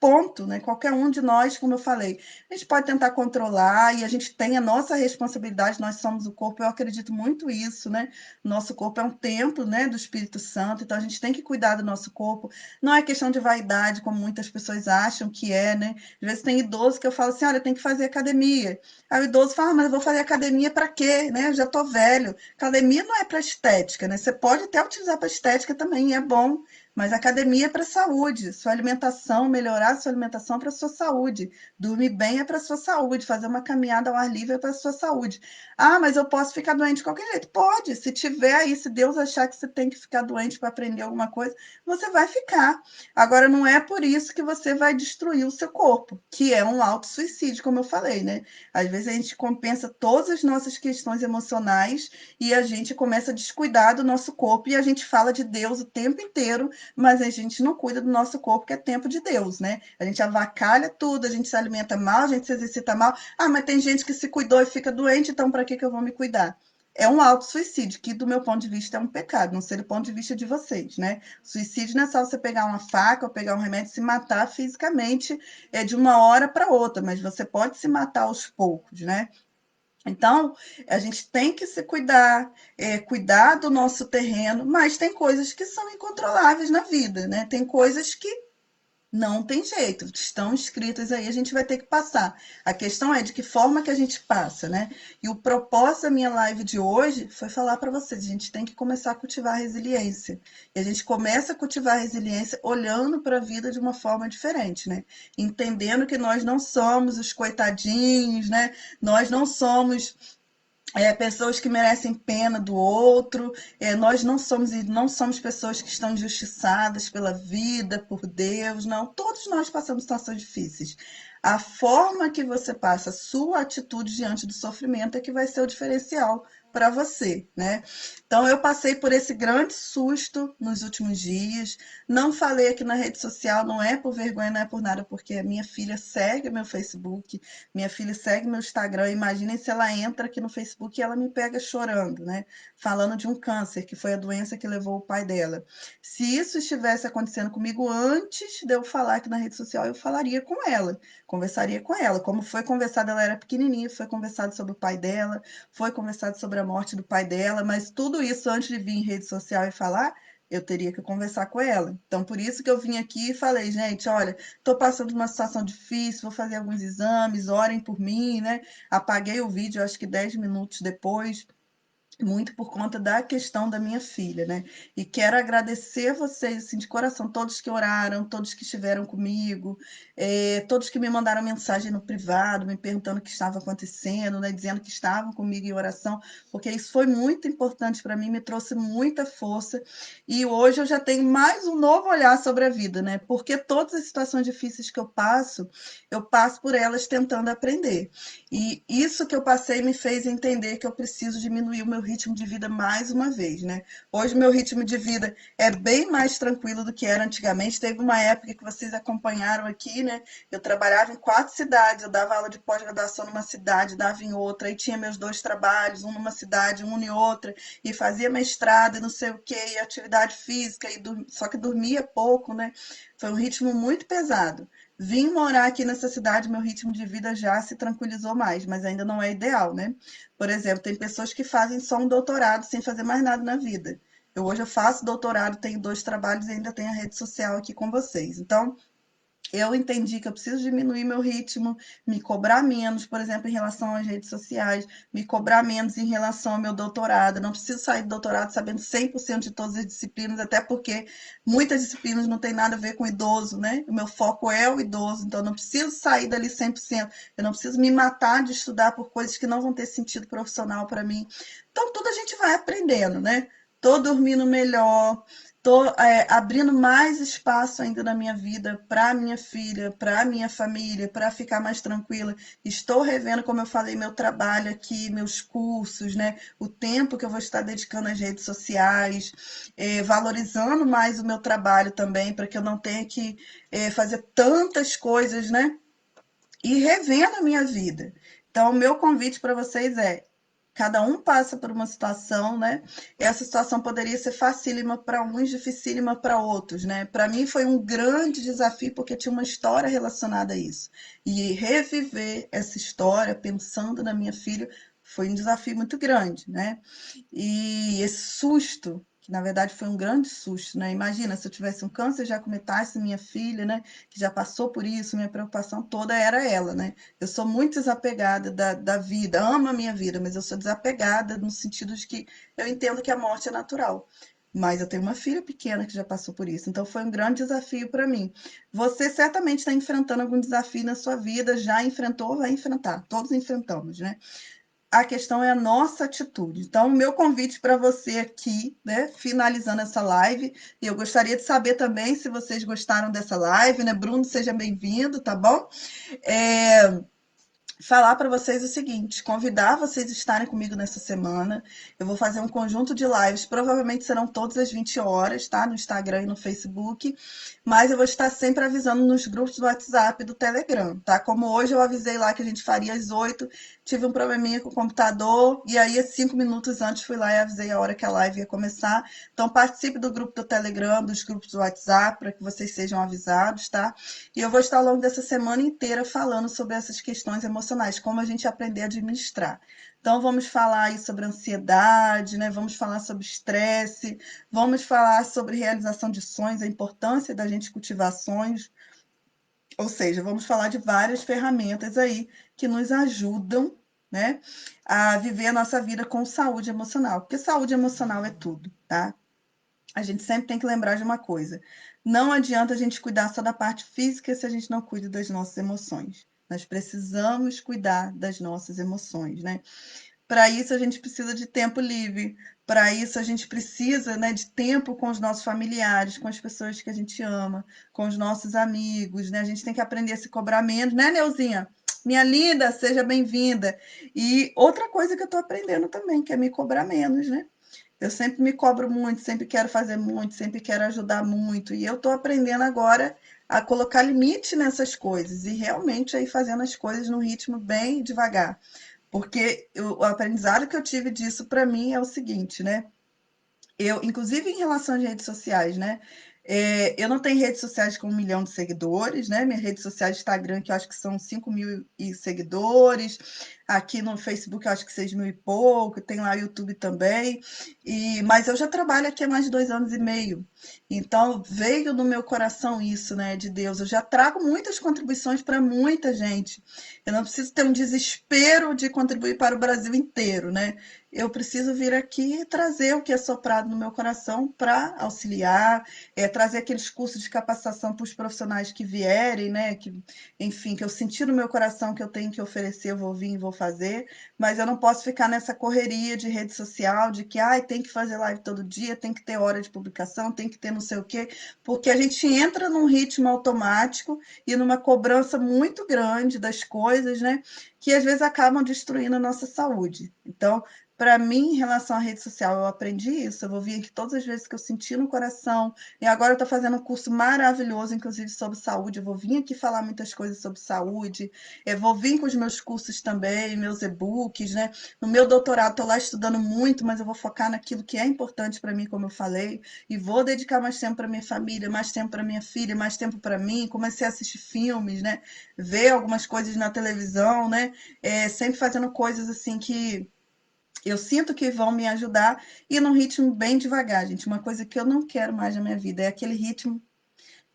Ponto, né? Qualquer um de nós, como eu falei, a gente pode tentar controlar e a gente tem a nossa responsabilidade, nós somos o corpo, eu acredito muito isso, né? Nosso corpo é um templo, né, do Espírito Santo, então a gente tem que cuidar do nosso corpo. Não é questão de vaidade, como muitas pessoas acham que é, né? Às vezes tem idoso que eu falo assim, olha, tem que fazer academia. Aí o idoso fala, mas eu vou fazer academia para quê, né? Eu já tô velho. Academia não é para estética, né? Você pode até utilizar para estética também, é bom, mas academia é para saúde, sua alimentação, melhorar sua alimentação é para sua saúde, dormir bem é para sua saúde, fazer uma caminhada ao ar livre é para sua saúde. Ah, mas eu posso ficar doente de qualquer jeito? Pode, se tiver aí, se Deus achar que você tem que ficar doente para aprender alguma coisa, você vai ficar. Agora, não é por isso que você vai destruir o seu corpo, que é um auto-suicídio, como eu falei, né? Às vezes a gente compensa todas as nossas questões emocionais e a gente começa a descuidar do nosso corpo e a gente fala de Deus o tempo inteiro, mas a gente não cuida do nosso corpo, que é tempo de Deus, né? A gente avacalha tudo, a gente se alimenta mal, a gente se exercita mal. Ah, mas tem gente que se cuidou e fica doente, então para que que eu vou me cuidar? É um auto-suicídio, que do meu ponto de vista é um pecado, não sei do ponto de vista de vocês, né? Suicídio não é só você pegar uma faca ou pegar um remédio e se matar fisicamente de uma hora para outra, mas você pode se matar aos poucos, né? Então, a gente tem que se cuidar, cuidar do nosso terreno, mas tem coisas que são incontroláveis na vida, né? Tem coisas que não tem jeito, estão escritas aí, a gente vai ter que passar. A questão é de que forma que a gente passa, né? E o propósito da minha live de hoje foi falar para vocês, a gente tem que começar a cultivar a resiliência. E a gente começa a cultivar a resiliência olhando para a vida de uma forma diferente, né? Entendendo que nós não somos os coitadinhos, né? Nós não somos pessoas que merecem pena do outro, nós não somos pessoas que estão injustiçadas pela vida, por Deus, não. Todos nós passamos situações difíceis. A forma que você passa, a sua atitude diante do sofrimento é que vai ser o diferencial para você, né? Então eu passei por esse grande susto nos últimos dias. Não falei aqui na rede social, não é por vergonha, não é por nada, porque a minha filha segue meu Facebook, minha filha segue meu Instagram. Imaginem se ela entra aqui no Facebook e ela me pega chorando, né? Falando de um câncer, que foi a doença que levou o pai dela. Se isso estivesse acontecendo comigo antes de eu falar aqui na rede social, eu falaria com ela, conversaria com ela. Como foi conversado, ela era pequenininha, foi conversado sobre o pai dela, foi conversado sobre a morte do pai dela, mas tudo isso antes de vir em rede social e falar, eu teria que conversar com ela. Então, por isso que eu vim aqui e falei, gente, olha, estou passando uma situação difícil, vou fazer alguns exames, orem por mim, né? Apaguei o vídeo, acho que 10 minutos depois, muito por conta da questão da minha filha, né? E quero agradecer a vocês, assim, de coração, todos que oraram, todos que estiveram comigo, todos que me mandaram mensagem no privado, me perguntando o que estava acontecendo, né? Dizendo que estavam comigo em oração, porque isso foi muito importante para mim, me trouxe muita força. E hoje eu já tenho mais um novo olhar sobre a vida, né? Porque todas as situações difíceis que eu passo por elas tentando aprender. E isso que eu passei me fez entender que eu preciso diminuir o meu ritmo de vida mais uma vez, né? Hoje o meu ritmo de vida é bem mais tranquilo do que era antigamente. Teve uma época que vocês acompanharam aqui, né? Eu trabalhava em 4 cidades, eu dava aula de pós-graduação numa cidade, dava em outra, aí tinha meus 2 trabalhos, um numa cidade, um em outra, e fazia mestrado e não sei o quê, e atividade física, só que dormia pouco, né? Foi um ritmo muito pesado. Vim morar aqui nessa cidade, meu ritmo de vida já se tranquilizou mais, mas ainda não é ideal, né? Por exemplo, tem pessoas que fazem só um doutorado sem fazer mais nada na vida. Hoje eu faço doutorado, tenho 2 trabalhos e ainda tenho a rede social aqui com vocês. Então, eu entendi que eu preciso diminuir meu ritmo, me cobrar menos, por exemplo, em relação às redes sociais, me cobrar menos em relação ao meu doutorado. Não preciso sair do doutorado sabendo 100% de todas as disciplinas, até porque muitas disciplinas não têm nada a ver com idoso, né? O meu foco é o idoso, então eu não preciso sair dali 100%. Eu não preciso me matar de estudar por coisas que não vão ter sentido profissional para mim. Então, tudo a gente vai aprendendo, né? Tô dormindo melhor, estou abrindo mais espaço ainda na minha vida para minha filha, para minha família, para ficar mais tranquila. Estou revendo, como eu falei, meu trabalho aqui, meus cursos, né? O tempo que eu vou estar dedicando às redes sociais, valorizando mais o meu trabalho também, para que eu não tenha que fazer tantas coisas, né? E revendo a minha vida. Então, o meu convite para vocês é: cada um passa por uma situação, né? Essa situação poderia ser facílima para uns, dificílima para outros, né? Para mim foi um grande desafio porque tinha uma história relacionada a isso. E reviver essa história pensando na minha filha foi um desafio muito grande, né? E esse susto, que na verdade foi um grande susto, né? Imagina se eu tivesse um câncer já cometasse minha filha, né? Que já passou por isso, minha preocupação toda era ela, né? Eu sou muito desapegada da vida, amo a minha vida, mas eu sou desapegada no sentido de que eu entendo que a morte é natural. Mas eu tenho uma filha pequena que já passou por isso, então foi um grande desafio para mim. Você certamente está enfrentando algum desafio na sua vida, já enfrentou, vai enfrentar, todos enfrentamos, né? A questão é a nossa atitude. Então, o meu convite para você aqui, né, finalizando essa live, e eu gostaria de saber também se vocês gostaram dessa live, né? Bruno, seja bem-vindo, tá bom? É, falar para vocês o seguinte: convidar vocês a estarem comigo nessa semana. Eu vou fazer um conjunto de lives, provavelmente serão todas às 20 horas, tá? No Instagram e no Facebook. Mas eu vou estar sempre avisando nos grupos do WhatsApp e do Telegram, tá? Como hoje eu avisei lá que a gente faria às 8, tive um probleminha com o computador, e aí 5 minutos antes fui lá e avisei a hora que a live ia começar. Então participe do grupo do Telegram, dos grupos do WhatsApp, para que vocês sejam avisados, tá? E eu vou estar ao longo dessa semana inteira falando sobre essas questões emocionais, como a gente aprender a administrar. Então, vamos falar aí sobre ansiedade, né? Vamos falar sobre estresse, vamos falar sobre realização de sonhos, a importância da gente cultivar sonhos, ou seja, vamos falar de várias ferramentas aí que nos ajudam, né, a viver a nossa vida com saúde emocional, porque saúde emocional é tudo, tá? A gente sempre tem que lembrar de uma coisa: não adianta a gente cuidar só da parte física se a gente não cuida das nossas emoções. Nós precisamos cuidar das nossas emoções, né? Para isso a gente precisa de tempo livre, para isso a gente precisa, né, de tempo com os nossos familiares, com as pessoas que a gente ama, com os nossos amigos, né? A gente tem que aprender a se cobrar menos, né, Neuzinha? Minha linda, seja bem-vinda. E outra coisa que eu estou aprendendo também, que é me cobrar menos, né? Eu sempre me cobro muito, sempre quero fazer muito, sempre quero ajudar muito. E eu estou aprendendo agora a colocar limite nessas coisas e realmente aí fazendo as coisas num ritmo bem devagar. Porque o aprendizado que eu tive disso para mim é o seguinte, né? Eu, inclusive em relação às redes sociais, né? Eu não tenho redes sociais com 1 milhão de seguidores, né? Minha rede social é Instagram, que eu acho que são 5 mil seguidores. Aqui no Facebook, eu acho que 6 mil e pouco. Tem lá o YouTube também. Mas eu já trabalho aqui há mais de 2 anos e meio. Então, veio no meu coração isso, né? De Deus. Eu já trago muitas contribuições para muita gente. Eu não preciso ter um desespero de contribuir para o Brasil inteiro, né? Eu preciso vir aqui e trazer o que é soprado no meu coração para auxiliar, trazer aqueles cursos de capacitação para os profissionais que vierem, né? Que, enfim, que eu senti no meu coração que eu tenho que oferecer, eu vou vir e vou fazer, mas eu não posso ficar nessa correria de rede social, de que tem que fazer live todo dia, tem que ter hora de publicação, tem que ter não sei o quê, porque a gente entra num ritmo automático e numa cobrança muito grande das coisas, né? Que às vezes acabam destruindo a nossa saúde. Então, para mim, em relação à rede social, eu aprendi isso. Eu vou vir aqui todas as vezes que eu senti no coração. E agora eu estou fazendo um curso maravilhoso, inclusive sobre saúde. Eu vou vir aqui falar muitas coisas sobre saúde. Eu vou vir com os meus cursos também, meus e-books, né? No meu doutorado, estou lá estudando muito, mas eu vou focar naquilo que é importante para mim, como eu falei. E vou dedicar mais tempo para minha família, mais tempo para minha filha, mais tempo para mim. Comecei a assistir filmes, né? Ver algumas coisas na televisão, né? Sempre fazendo coisas assim que eu sinto que vão me ajudar e num ritmo bem devagar, gente. Uma coisa que eu não quero mais na minha vida é aquele ritmo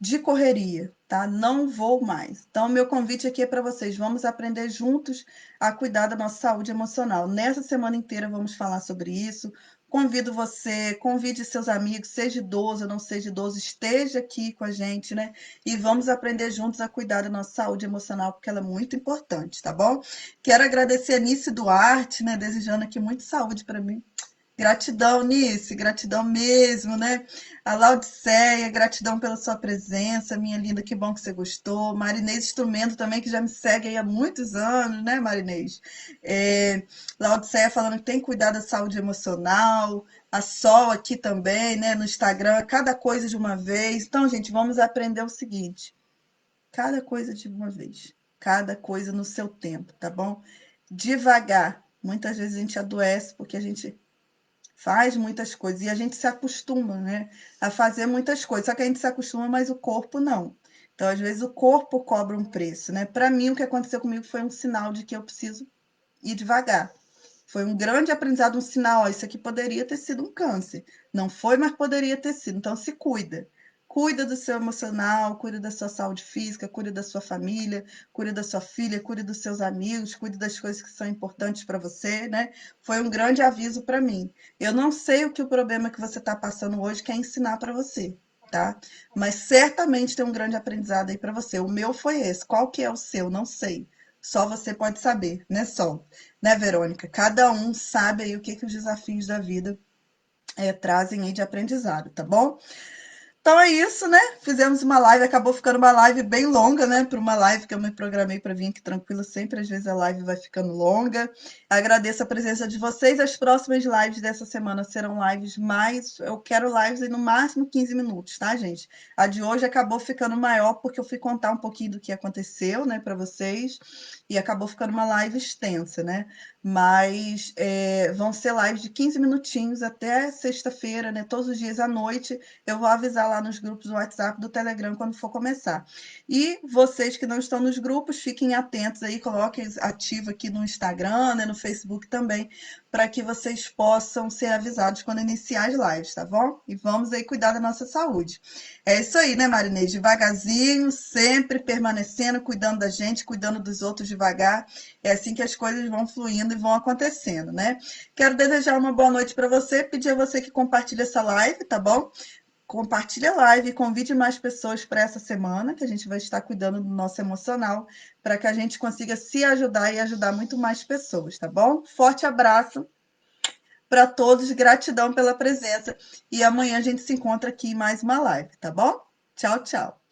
de correria, tá? Não vou mais. Então, meu convite aqui é para vocês. Vamos aprender juntos a cuidar da nossa saúde emocional. Nessa semana inteira vamos falar sobre isso. Convido você, convide seus amigos, seja idoso ou não seja idoso, esteja aqui com a gente, né? E vamos aprender juntos a cuidar da nossa saúde emocional, porque ela é muito importante, tá bom? Quero agradecer a Nice Duarte, né? Desejando aqui muita saúde para mim. Gratidão, Nice, gratidão mesmo, né? A Laodiceia, gratidão pela sua presença, minha linda, que bom que você gostou. Marinês Instrumento também, que já me segue aí há muitos anos, né, Marinês? Laodiceia falando que tem que cuidar da saúde emocional. A Sol aqui também, né, no Instagram, cada coisa de uma vez. Então, gente, vamos aprender o seguinte: cada coisa de uma vez, cada coisa no seu tempo, tá bom? Devagar. Muitas vezes a gente adoece porque a gente faz muitas coisas e a gente se acostuma, né, a fazer muitas coisas. Só que a gente se acostuma, mas o corpo não. Então, às vezes, o corpo cobra um preço, né? Para mim, o que aconteceu comigo foi um sinal de que eu preciso ir devagar. Foi um grande aprendizado, um sinal, ó, isso aqui poderia ter sido um câncer. Não foi, mas poderia ter sido. Então, se cuida. Cuida do seu emocional, cuida da sua saúde física, cuida da sua família, cuida da sua filha, cuida dos seus amigos, cuida das coisas que são importantes para você, né? Foi um grande aviso para mim. Eu não sei o que o problema que você está passando hoje quer ensinar para você, tá? Mas certamente tem um grande aprendizado aí para você. O meu foi esse. Qual que é o seu? Não sei. Só você pode saber, né, Sol? Né, Verônica? Cada um sabe aí o que, que os desafios da vida trazem aí de aprendizado, tá bom? Então é isso, né? Fizemos uma live, acabou ficando uma live bem longa, né? Para uma live que eu me programei para vir aqui tranquila, sempre às vezes a live vai ficando longa. Agradeço a presença de vocês. As próximas lives dessa semana serão lives mais. Eu quero lives aí no máximo 15 minutos, tá, gente? A de hoje acabou ficando maior porque eu fui contar um pouquinho do que aconteceu, né, para vocês, e acabou ficando uma live extensa, né? Mas vão ser lives de 15 minutinhos até sexta-feira, né? Todos os dias à noite. Eu vou avisar lá nos grupos do WhatsApp, do Telegram, quando for começar. E vocês que não estão nos grupos, fiquem atentos aí, coloquem ativo aqui no Instagram, né, no Facebook também, para que vocês possam ser avisados quando iniciar as lives, tá bom? E vamos aí cuidar da nossa saúde. É isso aí, né, Marinês? Devagarzinho, sempre permanecendo, cuidando da gente, cuidando dos outros devagar. É assim que as coisas vão fluindo e vão acontecendo, né? Quero desejar uma boa noite para você, pedir a você que compartilhe essa live, tá bom? Compartilhe a live e convide mais pessoas para essa semana, que a gente vai estar cuidando do nosso emocional, para que a gente consiga se ajudar e ajudar muito mais pessoas, tá bom? Forte abraço para todos, gratidão pela presença. E amanhã a gente se encontra aqui em mais uma live, tá bom? Tchau, tchau.